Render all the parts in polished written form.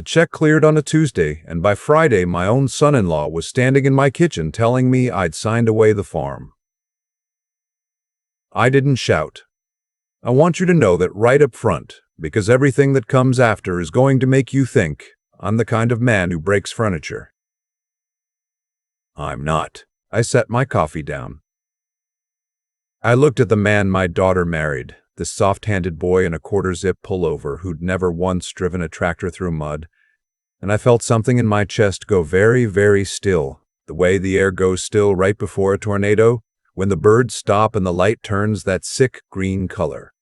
check cleared on a Tuesday, and by Friday my own son-in-law was standing in my kitchen telling me I'd signed away the farm. I didn't shout. I want you to know that right up front, because everything that comes after is going to make you think I'm the kind of man who breaks furniture. I'm not. I set my coffee down. I looked at the man my daughter married, this soft-handed boy in a quarter-zip pullover who'd never once driven a tractor through mud, and I felt something in my chest go very, very still, the way the air goes still right before a tornado, when the birds stop and the light turns that sick green color.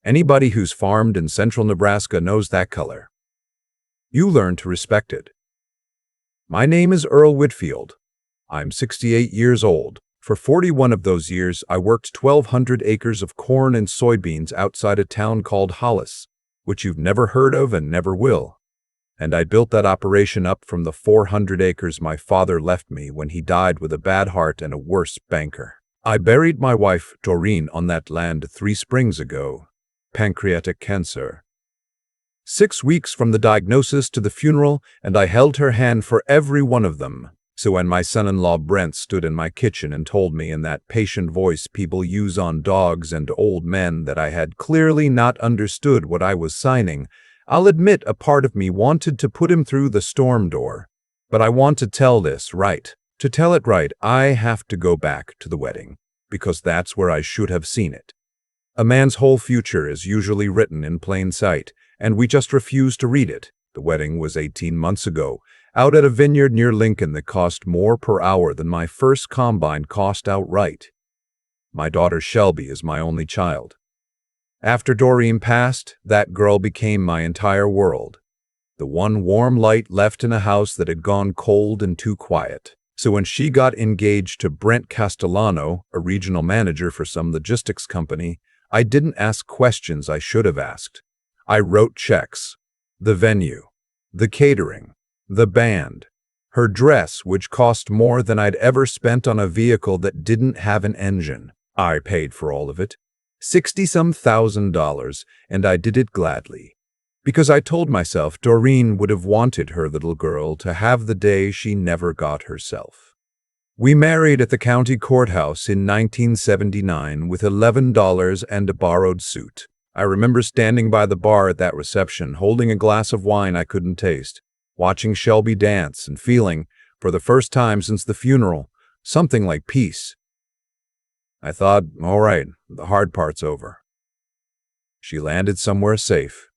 Anybody who's farmed in central Nebraska knows that color. You learn to respect it. My name is Earl Whitfield. I'm 68 years old. For 41 of those years, I worked 1,200 acres of corn and soybeans outside a town called Hollis, which you've never heard of and never will. And I built that operation up from the 400 acres my father left me when he died with a bad heart and a worse banker. I buried my wife, Doreen, on that land 3 springs ago. Pancreatic cancer. 6 weeks from the diagnosis to the funeral, and I held her hand for every one of them. So when my son-in-law Brent stood in my kitchen and told me in that patient voice people use on dogs and old men that I had clearly not understood what I was signing, I'll admit a part of me wanted to put him through the storm door. But I want to tell this right. To tell it right, I have to go back to the wedding, because that's where I should have seen it. A man's whole future is usually written in plain sight, and we just refuse to read it. The wedding was 18 months ago, out at a vineyard near Lincoln that cost more per hour than my first combine cost outright. My daughter Shelby is my only child. After Doreen passed, that girl became my entire world. The one warm light left in a house that had gone cold and too quiet. So when she got engaged to Brent Castellano, a regional manager for some logistics company, I didn't ask questions I should have asked. I wrote checks. The venue, the catering, the band, her dress, which cost more than I'd ever spent on a vehicle that didn't have an engine. I paid for all of it, $60-some thousand, and I did it gladly, because I told myself Doreen would have wanted her little girl to have the day she never got herself. We married at the county courthouse in 1979 with $11 and a borrowed suit. I remember standing by the bar at that reception, holding a glass of wine I couldn't taste, watching Shelby dance and feeling, for the first time since the funeral, something like peace. I thought, all right, the hard part's over. She landed somewhere safe.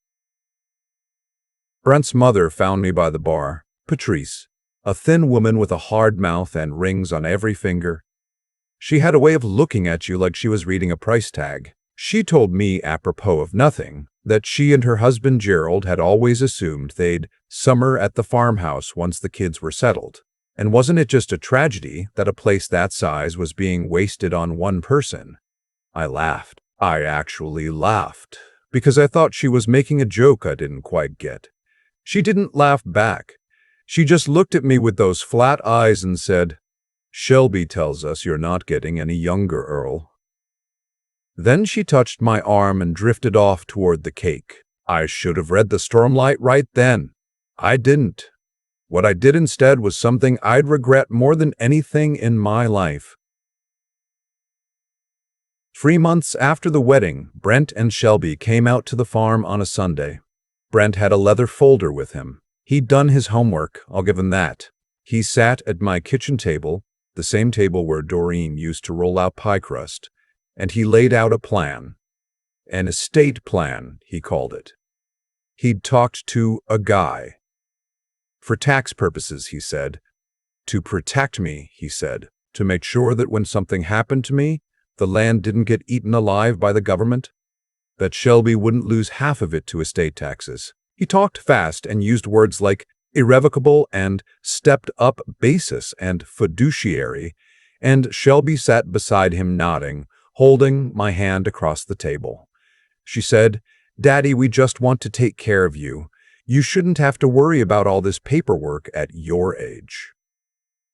Brent's mother found me by the bar, Patrice, a thin woman with a hard mouth and rings on every finger. She had a way of looking at you like she was reading a price tag. She told me, apropos of nothing, that she and her husband Gerald had always assumed they'd summer at the farmhouse once the kids were settled. And wasn't it just a tragedy that a place that size was being wasted on one person? I laughed. I actually laughed, because I thought she was making a joke I didn't quite get. She didn't laugh back. She just looked at me with those flat eyes and said, "Shelby tells us you're not getting any younger, Earl." Then she touched my arm and drifted off toward the cake. I should have read the stormlight right then. I didn't. What I did instead was something I'd regret more than anything in my life. 3 months after the wedding, Brent and Shelby came out to the farm on a Sunday. Brent had a leather folder with him. He'd done his homework, I'll give him that. He sat at my kitchen table, the same table where Doreen used to roll out pie crust, and he laid out a plan. An estate plan, he called it. He'd talked to a guy. For tax purposes, he said. To protect me, he said. To make sure that when something happened to me, the land didn't get eaten alive by the government. That Shelby wouldn't lose half of it to estate taxes. He talked fast and used words like irrevocable and stepped-up basis and fiduciary, and Shelby sat beside him nodding, holding my hand across the table. She said, "Daddy, we just want to take care of you. You shouldn't have to worry about all this paperwork at your age."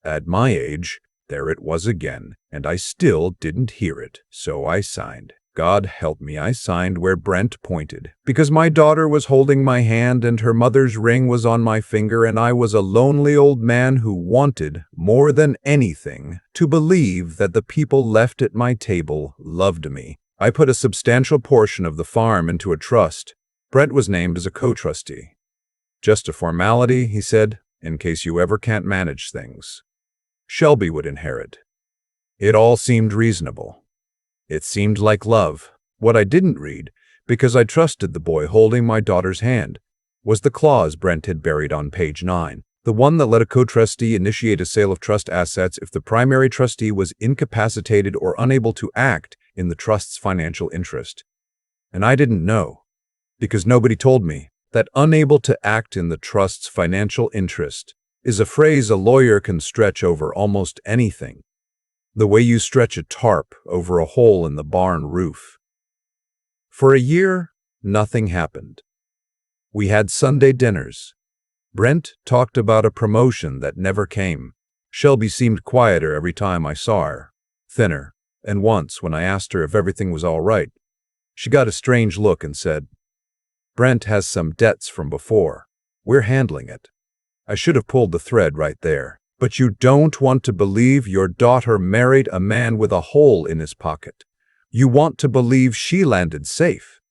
At my age, there it was again, and I still didn't hear it, so I signed. God help me, I signed where Brent pointed, because my daughter was holding my hand and her mother's ring was on my finger, and I was a lonely old man who wanted, more than anything, to believe that the people left at my table loved me. I put a substantial portion of the farm into a trust. Brent was named as a co-trustee. Just a formality, he said, in case you ever can't manage things. Shelby would inherit. It all seemed reasonable. It seemed like love. What I didn't read, because I trusted the boy holding my daughter's hand, was the clause Brent had buried on page 9, the one that let a co-trustee initiate a sale of trust assets if the primary trustee was incapacitated or unable to act in the trust's financial interest. And I didn't know, because nobody told me, that unable to act in the trust's financial interest is a phrase a lawyer can stretch over almost anything, the way you stretch a tarp over a hole in the barn roof. For a year, nothing happened. We had Sunday dinners. Brent talked about a promotion that never came. Shelby seemed quieter every time I saw her, thinner, and once, when I asked her if everything was all right, she got a strange look and said, "Brent has some debts from before. We're handling it." I should have pulled the thread right there. But you don't want to believe your daughter married a man with a hole in his pocket. You want to believe she landed safe.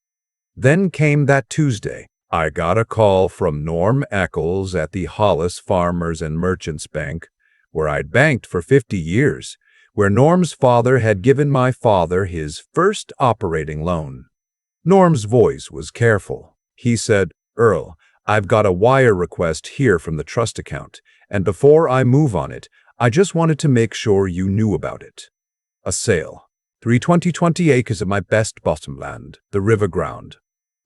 Then came that Tuesday. I got a call from Norm Eccles at the Hollis Farmers and Merchants Bank, where I'd banked for 50 years, where Norm's father had given my father his first operating loan. Norm's voice was careful. He said, "Earl, I've got a wire request here from the trust account, and before I move on it, I just wanted to make sure you knew about it. A sale. 320 acres of my best bottomland, the river ground.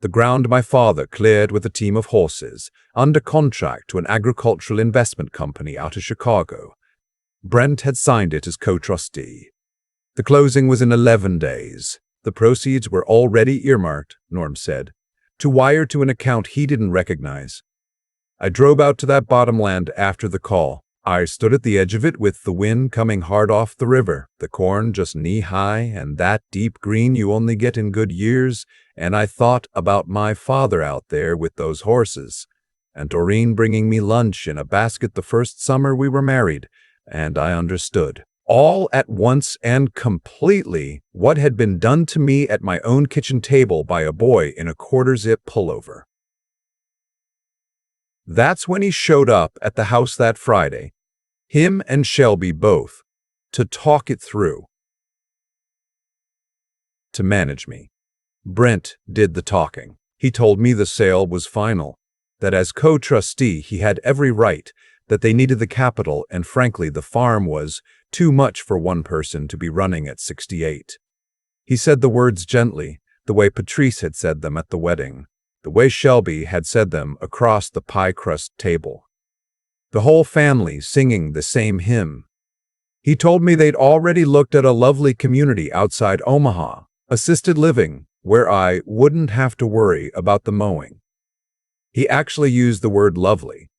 The ground my father cleared with a team of horses, under contract to an agricultural investment company out of Chicago. Brent had signed it as co-trustee. The closing was in 11 days. The proceeds were already earmarked, Norm said, to wire to an account he didn't recognize. I drove out to that bottomland after the call. I stood at the edge of it with the wind coming hard off the river, the corn just knee-high and that deep green you only get in good years, and I thought about my father out there with those horses, and Doreen bringing me lunch in a basket the first summer we were married, and I understood, all at once and completely, what had been done to me at my own kitchen table by a boy in a quarter-zip pullover. That's when he showed up at the house that Friday, him and Shelby both, to talk it through, to manage me. Brent did the talking. He told me the sale was final, that as co-trustee he had every right, that they needed the capital, and frankly the farm was too much for one person to be running at 68. He said the words gently, the way Patrice had said them at the wedding, the way Shelby had said them across the pie crust table. The whole family singing the same hymn. He told me they'd already looked at a lovely community outside Omaha, assisted living, where I wouldn't have to worry about the mowing. He actually used the word lovely.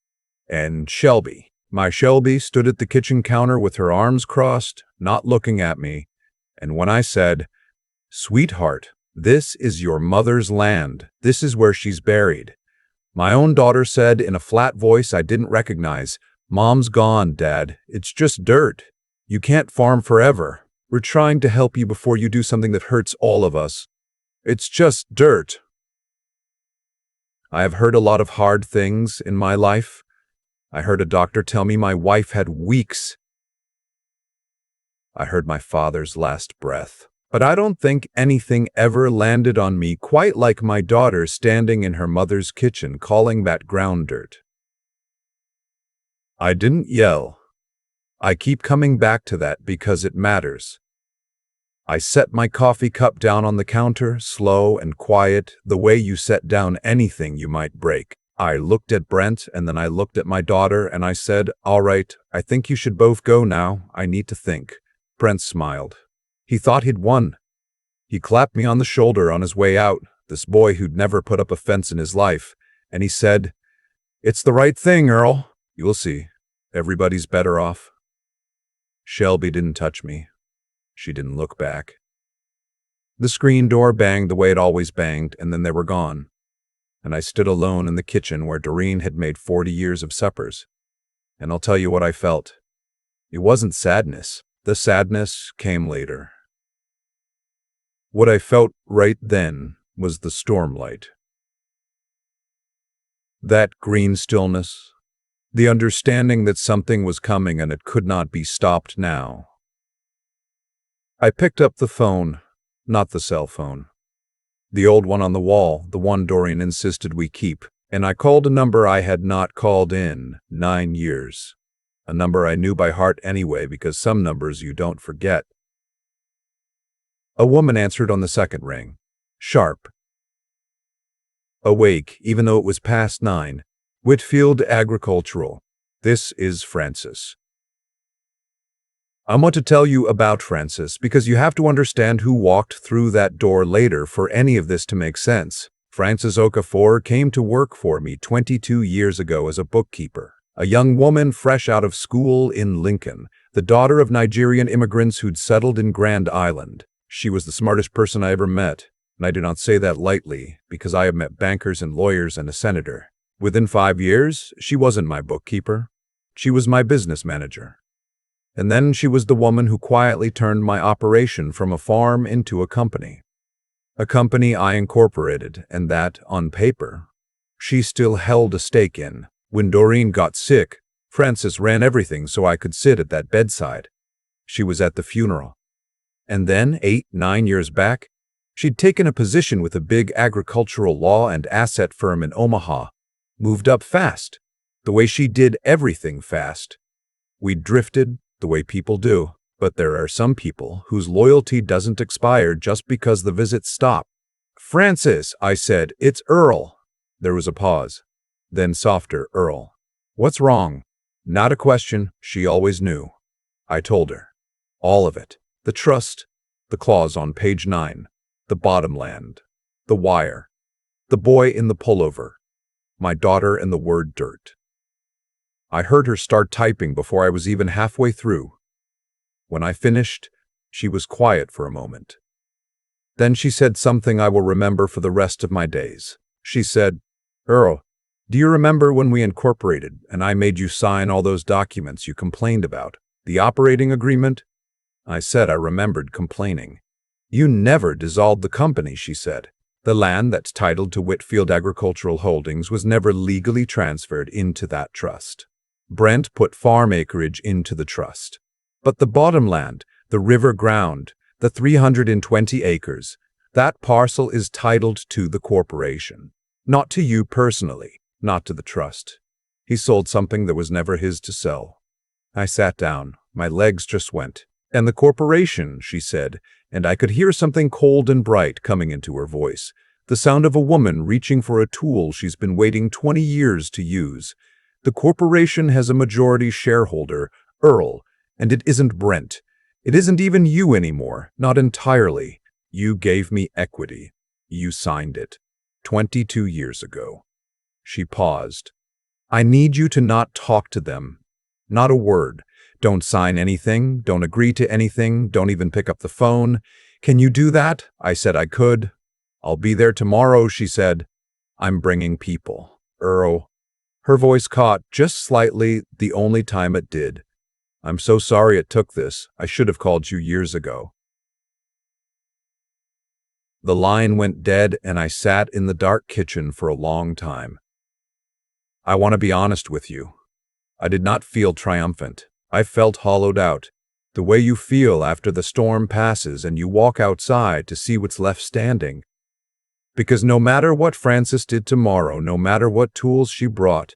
And Shelby, my Shelby, stood at the kitchen counter with her arms crossed, not looking at me, and when I said, "Sweetheart, this is your mother's land. This is where she's buried," my own daughter said in a flat voice I didn't recognize, "Mom's gone, Dad. It's just dirt. You can't farm forever. We're trying to help you before you do something that hurts all of us. It's just dirt." I have heard a lot of hard things in my life. I heard a doctor tell me my wife had weeks. I heard my father's last breath. But I don't think anything ever landed on me quite like my daughter standing in her mother's kitchen calling that ground dirt. I didn't yell. I keep coming back to that because it matters. I set my coffee cup down on the counter, slow and quiet, the way you set down anything you might break. I looked at Brent and then I looked at my daughter and I said, "All right, I think you should both go now. I need to think." Brent smiled. He thought he'd won. He clapped me on the shoulder on his way out, this boy who'd never put up a fence in his life, and he said, "It's the right thing, Earl. You'll see. Everybody's better off." Shelby didn't touch me. She didn't look back. The screen door banged the way it always banged, and then they were gone. And I stood alone in the kitchen where Doreen had made 40 years of suppers. And I'll tell you what I felt. It wasn't sadness. The sadness came later. What I felt right then was the stormlight. That green stillness. The understanding that something was coming and it could not be stopped now. I picked up the phone, not the cell phone. The old one on the wall, the one Doreen insisted we keep, and I called a number I had not called in 9 years. A number I knew by heart anyway, because some numbers you don't forget. A woman answered on the second ring, sharp. Awake, even though it was past 9. Whitfield Agricultural. This is Francis. I want to tell you about Francis because you have to understand who walked through that door later for any of this to make sense. Frances Okafor came to work for me 22 years ago as a bookkeeper, a young woman fresh out of school in Lincoln, the daughter of Nigerian immigrants who'd settled in Grand Island. She was the smartest person I ever met, and I do not say that lightly because I have met bankers and lawyers and a senator. Within 5 years, she wasn't my bookkeeper. She was my business manager. And then she was the woman who quietly turned my operation from a farm into a company. A company I incorporated, and that, on paper, she still held a stake in. When Doreen got sick, Frances ran everything so I could sit at that bedside. She was at the funeral. And then, 8-9 years back, she'd taken a position with a big agricultural law and asset firm in Omaha. Moved up fast, the way she did everything fast. We drifted, the way people do, but there are some people whose loyalty doesn't expire just because the visits stop. Francis, I said, it's Earl. There was a pause. Then softer, Earl. What's wrong? Not a question, she always knew. I told her. All of it. The trust, the clause on page 9, the bottomland, the wire, the boy in the pullover, my daughter and the word dirt. I heard her start typing before I was even halfway through. When I finished, she was quiet for a moment. Then she said something I will remember for the rest of my days. She said, Earl, do you remember when we incorporated and I made you sign all those documents you complained about? The operating agreement? I said I remembered complaining. You never dissolved the company, she said. The land that's titled to Whitfield Agricultural Holdings was never legally transferred into that trust. Brent put farm acreage into the trust. But the bottomland, the river ground, the 320 acres, that parcel is titled to the corporation. Not to you personally, not to the trust. He sold something that was never his to sell. I sat down. My legs just went. And the corporation, she said, and I could hear something cold and bright coming into her voice, the sound of a woman reaching for a tool she's been waiting 20 years to use. The corporation has a majority shareholder, Earl, and it isn't Brent. It isn't even you anymore, not entirely. You gave me equity. You signed it. 22 years ago. She paused. I need you to not talk to them. Not a word. Don't sign anything, don't agree to anything, don't even pick up the phone. Can you do that? I said I could. I'll be there tomorrow, she said. I'm bringing people. Earl. Her voice caught just slightly, the only time it did. I'm so sorry it took this. I should have called you years ago. The line went dead and I sat in the dark kitchen for a long time. I want to be honest with you. I did not feel triumphant. I felt hollowed out, the way you feel after the storm passes and you walk outside to see what's left standing. Because no matter what Frances did tomorrow, no matter what tools she brought,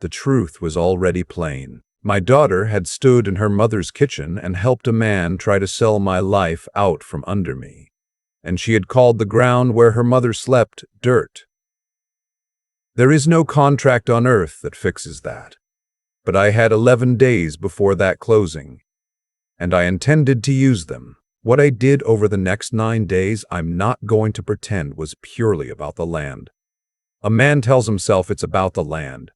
the truth was already plain. My daughter had stood in her mother's kitchen and helped a man try to sell my life out from under me. And she had called the ground where her mother slept dirt. There is no contract on earth that fixes that. But I had 11 days before that closing, and I intended to use them. What I did over the next 9 days, I'm not going to pretend was purely about the land. A man tells himself it's about the land,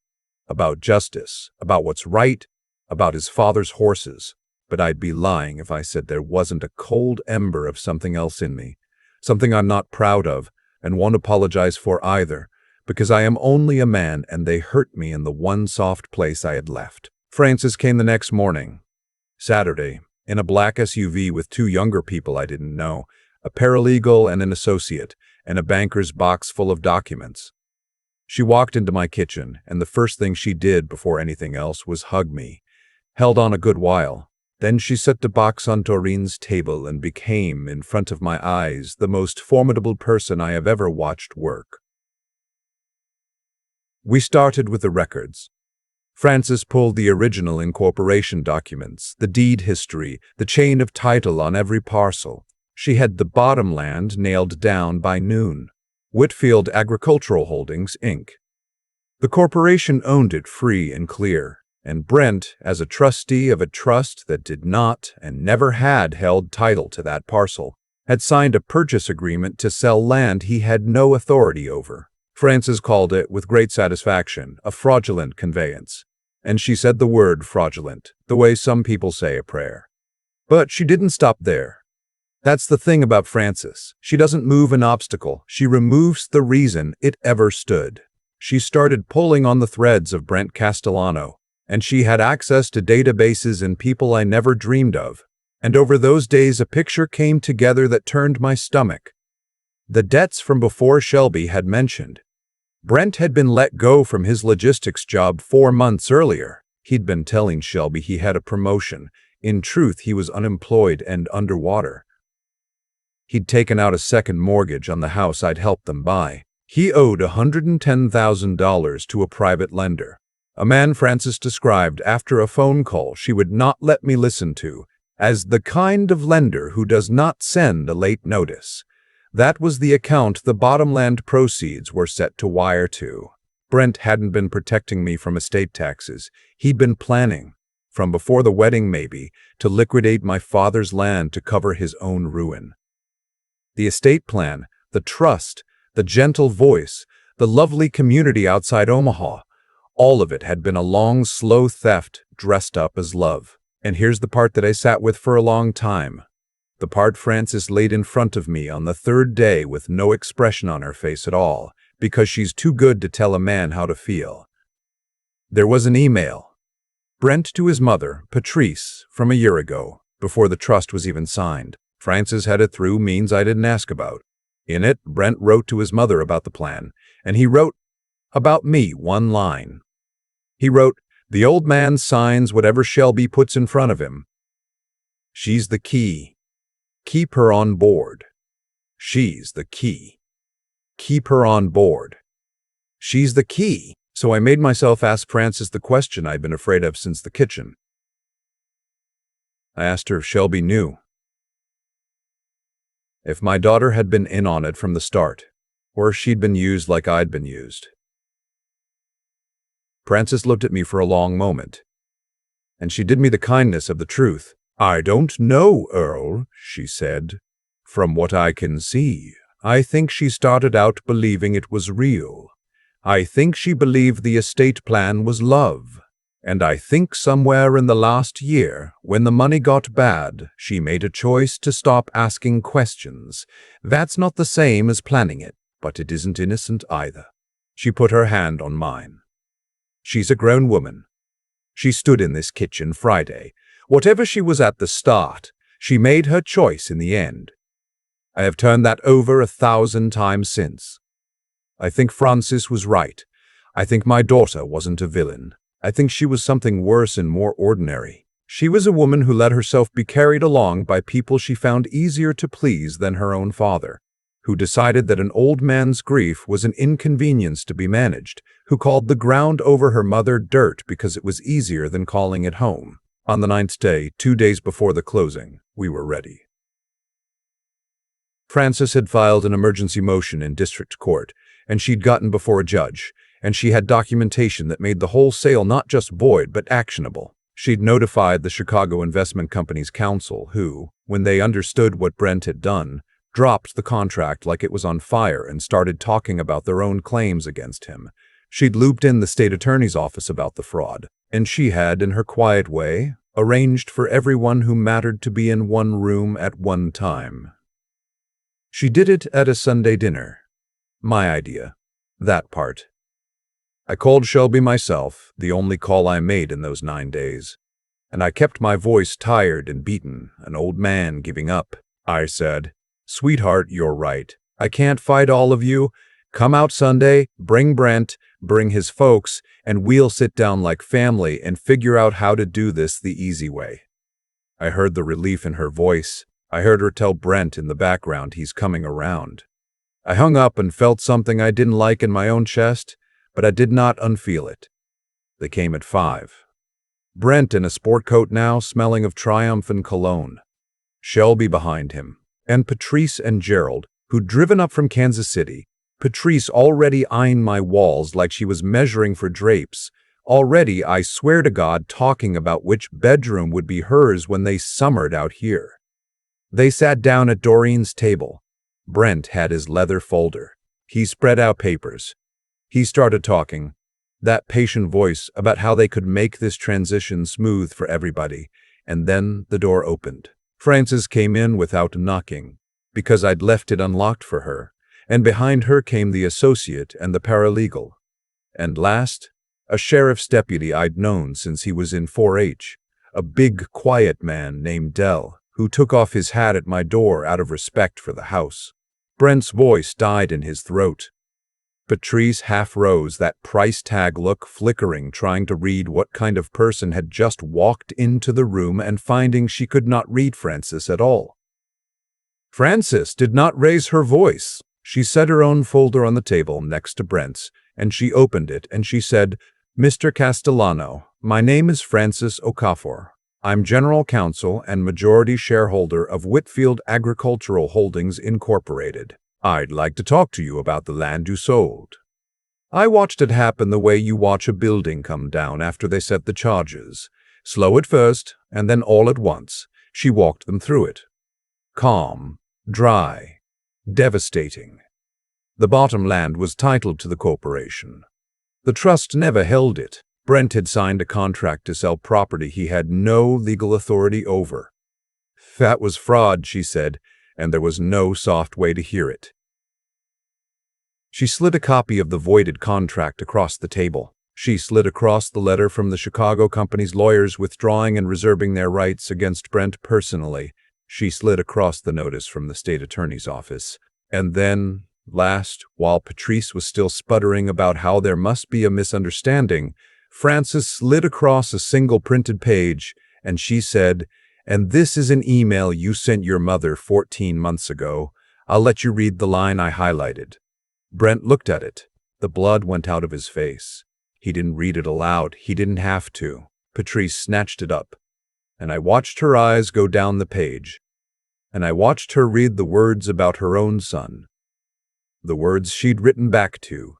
about justice, about what's right, about his father's horses, but I'd be lying if I said there wasn't a cold ember of something else in me, something I'm not proud of and won't apologize for either, because I am only a man and they hurt me in the one soft place I had left. Francis came the next morning, Saturday, in a black SUV with two younger people I didn't know, a paralegal and an associate, and a banker's box full of documents. She walked into my kitchen, and the first thing she did before anything else was hug me. Held on a good while. Then she set the box on Doreen's table and became, in front of my eyes, the most formidable person I have ever watched work. We started with the records. Francis pulled the original incorporation documents, the deed history, the chain of title on every parcel. She had the bottomland nailed down by noon. Whitfield Agricultural Holdings, Inc. The corporation owned it free and clear, and Brent, as a trustee of a trust that did not and never had held title to that parcel, had signed a purchase agreement to sell land he had no authority over. Francis called it, with great satisfaction, a fraudulent conveyance. And she said the word fraudulent, the way some people say a prayer. But she didn't stop there. That's the thing about Francis. She doesn't move an obstacle. She removes the reason it ever stood. She started pulling on the threads of Brent Castellano, and she had access to databases and people I never dreamed of. And over those days a picture came together that turned my stomach. The debts from before Shelby had mentioned. Brent had been let go from his logistics job 4 months earlier. He'd been telling Shelby he had a promotion. In truth, he was unemployed and underwater. He'd taken out a second mortgage on the house I'd helped them buy. He owed $110,000 to a private lender, a man Francis described after a phone call she would not let me listen to as the kind of lender who does not send a late notice. That was the account the bottomland proceeds were set to wire to. Brent hadn't been protecting me from estate taxes. He'd been planning, from before the wedding maybe, to liquidate my father's land to cover his own ruin. The estate plan, the trust, the gentle voice, the lovely community outside Omaha, all of it had been a long, slow theft dressed up as love. And here's the part that I sat with for a long time. The part Francis laid in front of me on the third day with no expression on her face at all, because she's too good to tell a man how to feel. There was an email. Brent to his mother, Patrice, from a year ago, before the trust was even signed. Francis had it through means I didn't ask about. In it, Brent wrote to his mother about the plan, and he wrote about me 1 line. He wrote, "The old man signs whatever Shelby puts in front of him. She's the key. Keep her on board. She's the key. Keep her on board. She's the key." So I made myself ask Francis the question I'd been afraid of since the kitchen. I asked her if Shelby knew. If my daughter had been in on it from the start, or if she'd been used like I'd been used. Francis looked at me for a long moment, and she did me the kindness of the truth. "I don't know, Earl," she said. "From what I can see, I think she started out believing it was real. I think she believed the estate plan was love. And I think somewhere in the last year, when the money got bad, she made a choice to stop asking questions. That's not the same as planning it, but it isn't innocent either." She put her hand on mine. She's a grown woman. She stood in this kitchen Friday. Whatever she was at the start, she made her choice in the end. I have turned that over 1,000 times since. I think Francis was right. I think my daughter wasn't a villain. I think she was something worse and more ordinary. She was a woman who let herself be carried along by people she found easier to please than her own father, who decided that an old man's grief was an inconvenience to be managed, who called the ground over her mother dirt because it was easier than calling it home. On the 9th day, 2 days before the closing, we were ready. Francis had filed an emergency motion in district court, and she'd gotten before a judge, and she had documentation that made the whole sale not just void but actionable. She'd notified the Chicago Investment Company's counsel who, when they understood what Brent had done, dropped the contract like it was on fire and started talking about their own claims against him. She'd looped in the state attorney's office about the fraud, and she had, in her quiet way, arranged for everyone who mattered to be in one room at one time. She did it at a Sunday dinner. My idea. That part. I called Shelby myself, the only call I made in those 9 days. And I kept my voice tired and beaten, an old man giving up. I said, "Sweetheart, you're right. I can't fight all of you. Come out Sunday, bring Brent, bring his folks, and we'll sit down like family and figure out how to do this the easy way." I heard the relief in her voice. I heard her tell Brent in the background he's coming around. I hung up and felt something I didn't like in my own chest, but I did not unfeel it. They came at 5. Brent in a sport coat now, smelling of Triumph and cologne. Shelby behind him, and Patrice and Gerald, who'd driven up from Kansas City. Patrice already eyeing my walls like she was measuring for drapes. Already, I swear to God, talking about which bedroom would be hers when they summered out here. They sat down at Doreen's table. Brent had his leather folder. He spread out papers. He started talking. That patient voice about how they could make this transition smooth for everybody. And then the door opened. Frances came in without knocking, because I'd left it unlocked for her. And behind her came the associate and the paralegal. And last, a sheriff's deputy I'd known since he was in 4-H, a big, quiet man named Dell, who took off his hat at my door out of respect for the house. Brent's voice died in his throat. Patrice half rose, that price tag look flickering, trying to read what kind of person had just walked into the room and finding she could not read Frances at all. Frances did not raise her voice. She set her own folder on the table next to Brent's, and she opened it, and she said, "Mr. Castellano, my name is Frances Okafor. I'm General Counsel and majority shareholder of Whitfield Agricultural Holdings, Incorporated. I'd like to talk to you about the land you sold. I watched it happen the way you watch a building come down after they set the charges. Slow at first, and then all at once. She walked them through it. Calm, dry, devastating. The bottom land was titled to the corporation. The trust never held it. Brent had signed a contract to sell property he had no legal authority over. That was fraud, she said, and there was no soft way to hear it. She slid a copy of the voided contract across the table. She slid across the letter from the Chicago company's lawyers withdrawing and reserving their rights against Brent personally. She slid across the notice from the state attorney's office. And then, last, while Patrice was still sputtering about how there must be a misunderstanding, Frances slid across a single printed page, and she said, "And this is an email you sent your mother 14 months ago. I'll let you read the line I highlighted." Brent looked at it. The blood went out of his face. He didn't read it aloud. He didn't have to. Patrice snatched it up, and I watched her eyes go down the page, and I watched her read the words about her own son, the words she'd written back to,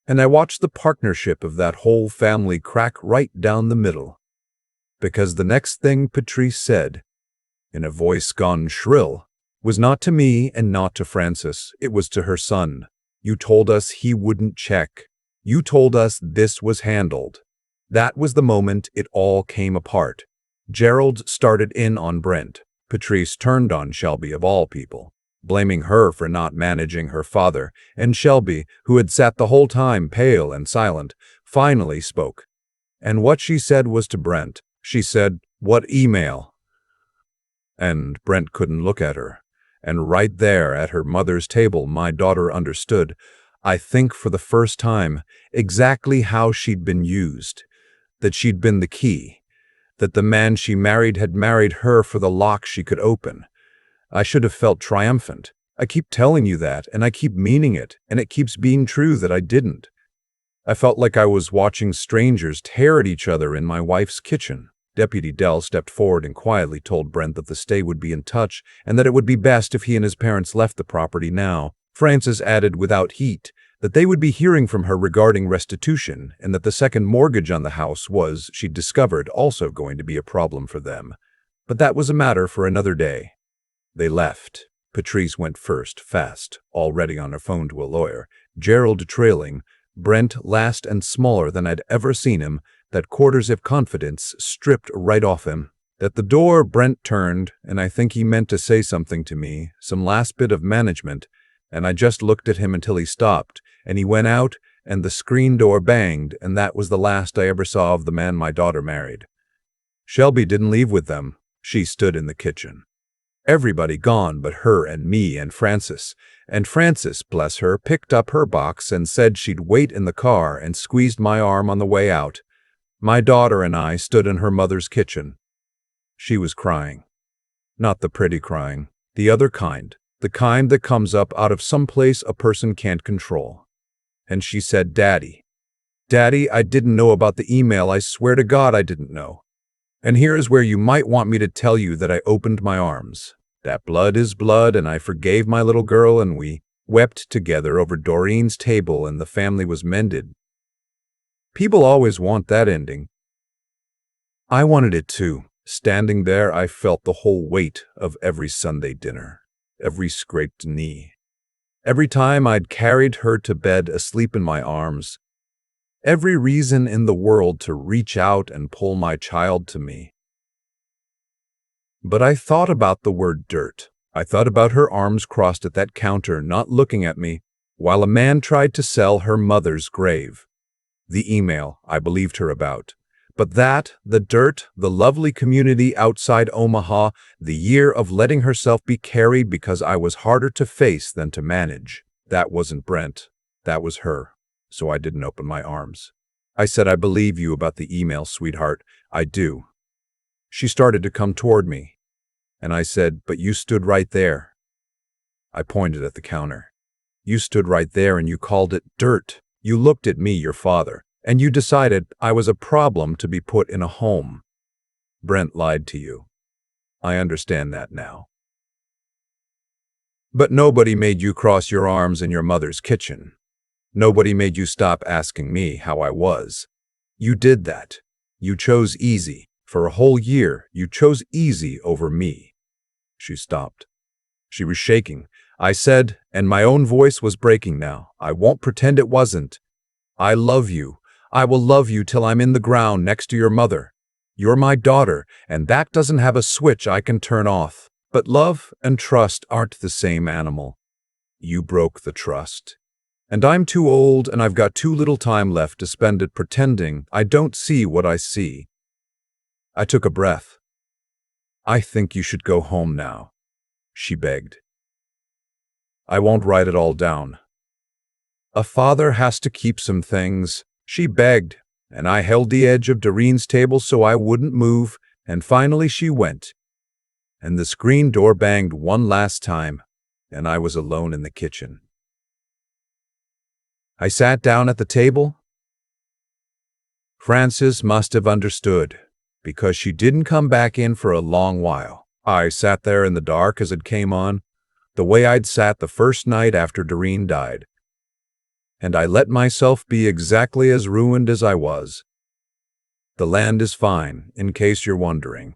and I watched the partnership of that whole family crack right down the middle. Because the next thing Patrice said, in a voice gone shrill, was not to me and not to Frances. It was to her son. "You told us he wouldn't check. You told us this was handled." That was the moment it all came apart. Gerald started in on Brent. Patrice turned on Shelby of all people, blaming her for not managing her father, and Shelby, who had sat the whole time pale and silent, finally spoke. And what she said was to Brent. She said, "What email?" And Brent couldn't look at her. And right there at her mother's table, my daughter understood, I think for the first time, exactly how she'd been used, that she'd been the key, that the man she married had married her for the lock she could open. I should have felt triumphant. I keep telling you that, and I keep meaning it, and it keeps being true that I didn't. I felt like I was watching strangers tear at each other in my wife's kitchen. Deputy Dell stepped forward and quietly told Brent that the stay would be in touch and that it would be best if he and his parents left the property now. Frances added without heat that they would be hearing from her regarding restitution and that the second mortgage on the house was, she'd discovered, also going to be a problem for them. But that was a matter for another day. They left. Patrice went first, fast, already on her phone to a lawyer. Gerald trailing. Brent last and smaller than I'd ever seen him, that quarters of confidence stripped right off him. At the door, Brent turned, and I think he meant to say something to me, some last bit of management, and I just looked at him until he stopped, and he went out, and the screen door banged, and that was the last I ever saw of the man my daughter married. Shelby didn't leave with them. She stood in the kitchen. Everybody gone but her and me and Frances. And Frances, bless her, picked up her box and said she'd wait in the car and squeezed my arm on the way out. My daughter and I stood in her mother's kitchen. She was crying. Not the pretty crying, the other kind, the kind that comes up out of some place a person can't control. And she said, "Daddy, Daddy, I didn't know about the email. I swear to God I didn't know. And here is where you might want me to tell you that I opened my arms. That blood is blood, and I forgave my little girl, and we wept together over Doreen's table, and the family was mended." People always want that ending. I wanted it too. Standing there, I felt the whole weight of every Sunday dinner, every scraped knee, every time I'd carried her to bed asleep in my arms, every reason in the world to reach out and pull my child to me. But I thought about the word dirt. I thought about her arms crossed at that counter, not looking at me, while a man tried to sell her mother's grave. The email I believed her about. But that, the dirt, the lovely community outside Omaha, the year of letting herself be carried because I was harder to face than to manage, that wasn't Brent. That was her. So I didn't open my arms. I said, "I believe you about the email, sweetheart. I do." She started to come toward me, and I said, "But you stood right there." I pointed at the counter. "You stood right there and you called it dirt. You looked at me, your father, and you decided I was a problem to be put in a home. Brent lied to you. I understand that now. But nobody made you cross your arms in your mother's kitchen. Nobody made you stop asking me how I was. You did that. You chose easy. For a whole year, you chose easy over me." She stopped. She was shaking. I said, and my own voice was breaking now, "I won't pretend it wasn't. I love you. I will love you till I'm in the ground next to your mother. You're my daughter, and that doesn't have a switch I can turn off. But love and trust aren't the same animal. You broke the trust. And I'm too old, and I've got too little time left to spend it pretending I don't see what I see." I took a breath. "I think you should go home now," she begged. "I won't write it all down. A father has to keep some things," she begged, and I held the edge of Doreen's table so I wouldn't move, and finally she went. And the screen door banged one last time, and I was alone in the kitchen. I sat down at the table. Frances must have understood, because she didn't come back in for a long while. I sat there in the dark as it came on, the way I'd sat the first night after Doreen died. And I let myself be exactly as ruined as I was. The land is fine, in case you're wondering.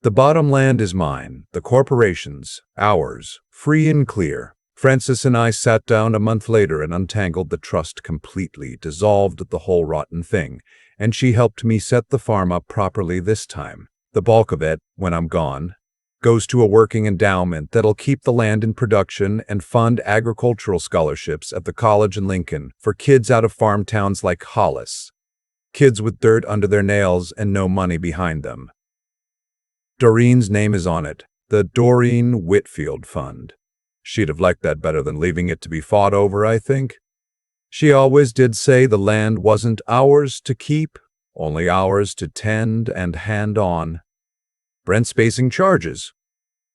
The bottom land is mine, the corporation's, ours, free and clear. Frances and I sat down a month later and untangled the trust completely, dissolved the whole rotten thing, and she helped me set the farm up properly this time. The bulk of it, when I'm gone, goes to a working endowment that'll keep the land in production and fund agricultural scholarships at the college in Lincoln for kids out of farm towns like Hollis. Kids with dirt under their nails and no money behind them. Doreen's name is on it, the Doreen Whitfield Fund. She'd have liked that better than leaving it to be fought over, I think. She always did say the land wasn't ours to keep, only ours to tend and hand on. Brent's facing charges.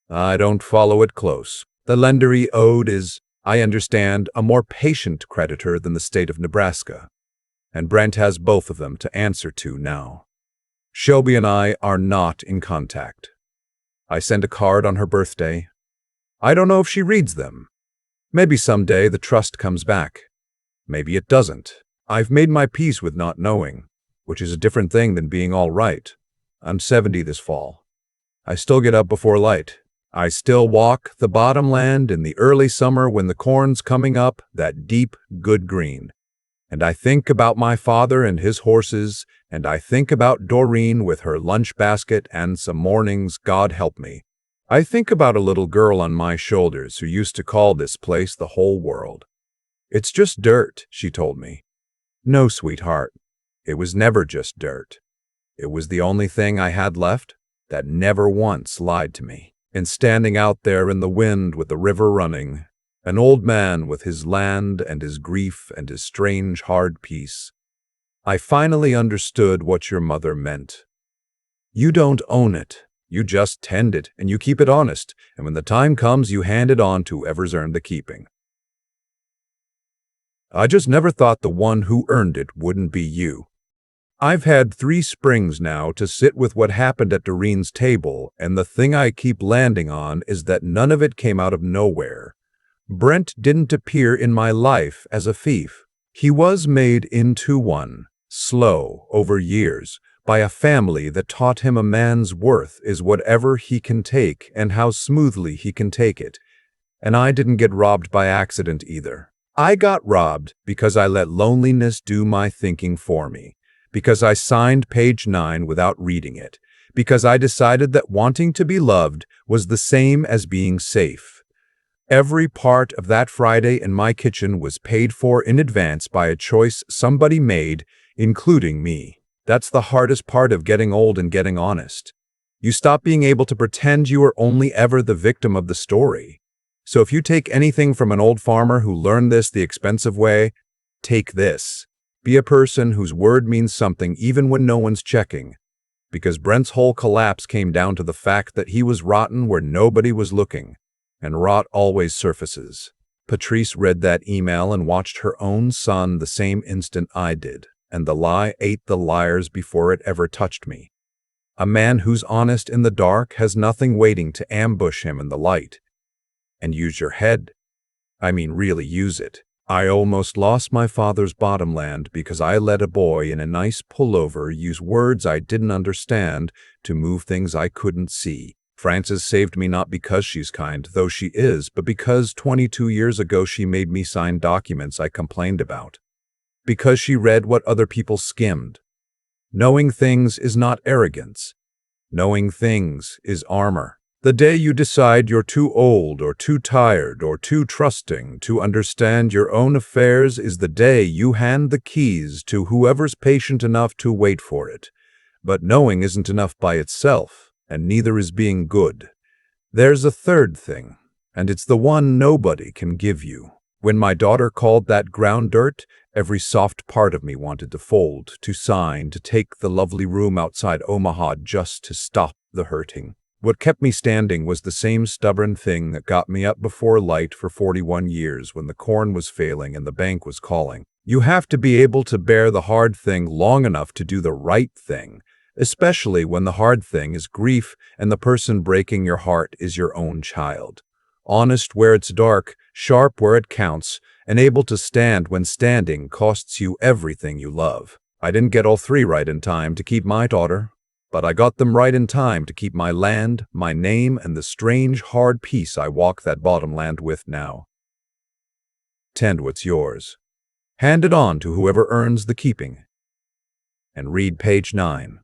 I don't follow it close. The lender he owed is, I understand, a more patient creditor than the state of Nebraska. And Brent has both of them to answer to now. Shelby and I are not in contact. I send a card on her birthday. I don't know if she reads them. Maybe someday the trust comes back. Maybe it doesn't. I've made my peace with not knowing, which is a different thing than being all right. I'm 70 this fall. I still get up before light. I still walk the bottom land in the early summer when the corn's coming up, that deep, good green. And I think about my father and his horses, and I think about Doreen with her lunch basket and some mornings, God help me. I think about a little girl on my shoulders who used to call this place the whole world. It's just dirt, she told me. No, sweetheart, it was never just dirt. It was the only thing I had left that never once lied to me. And standing out there in the wind with the river running, an old man with his land and his grief and his strange hard peace, I finally understood what your mother meant. You don't own it. You just tend it, and you keep it honest, and when the time comes, you hand it on to whoever's earned the keeping. I just never thought the one who earned it wouldn't be you. I've had 3 springs now to sit with what happened at Doreen's table, and the thing I keep landing on is that none of it came out of nowhere. Brent didn't appear in my life as a thief. He was made into one, slow, over years, by a family that taught him a man's worth is whatever he can take and how smoothly he can take it. And I didn't get robbed by accident either. I got robbed because I let loneliness do my thinking for me, because I signed page 9 without reading it, because I decided that wanting to be loved was the same as being safe. Every part of that Friday in my kitchen was paid for in advance by a choice somebody made, including me. That's the hardest part of getting old and getting honest. You stop being able to pretend you are only ever the victim of the story. So if you take anything from an old farmer who learned this the expensive way, take this. Be a person whose word means something even when no one's checking. Because Brent's whole collapse came down to the fact that he was rotten where nobody was looking. And rot always surfaces. Patrice read that email and watched her own son the same instant I did. And the lie ate the liars before it ever touched me. A man who's honest in the dark has nothing waiting to ambush him in the light. And use your head. I mean, really use it. I almost lost my father's bottomland because I let a boy in a nice pullover use words I didn't understand to move things I couldn't see. Frances saved me not because she's kind, though she is, but because 22 years ago she made me sign documents I complained about. Because she read what other people skimmed. Knowing things is not arrogance. Knowing things is armor. The day you decide you're too old or too tired or too trusting to understand your own affairs is the day you hand the keys to whoever's patient enough to wait for it. But knowing isn't enough by itself, and neither is being good. There's a third thing, and it's the one nobody can give you. When my daughter called that ground dirt, every soft part of me wanted to fold, to sign, to take the lovely room outside Omaha just to stop the hurting. What kept me standing was the same stubborn thing that got me up before light for 41 years when the corn was failing and the bank was calling. You have to be able to bear the hard thing long enough to do the right thing, especially when the hard thing is grief and the person breaking your heart is your own child. Honest where it's dark, sharp where it counts, and able to stand when standing costs you everything you love. I didn't get all 3 right in time to keep my daughter, but I got them right in time to keep my land, my name, and the strange, hard peace I walk that bottomland with now. Tend what's yours. Hand it on to whoever earns the keeping. And read page 9.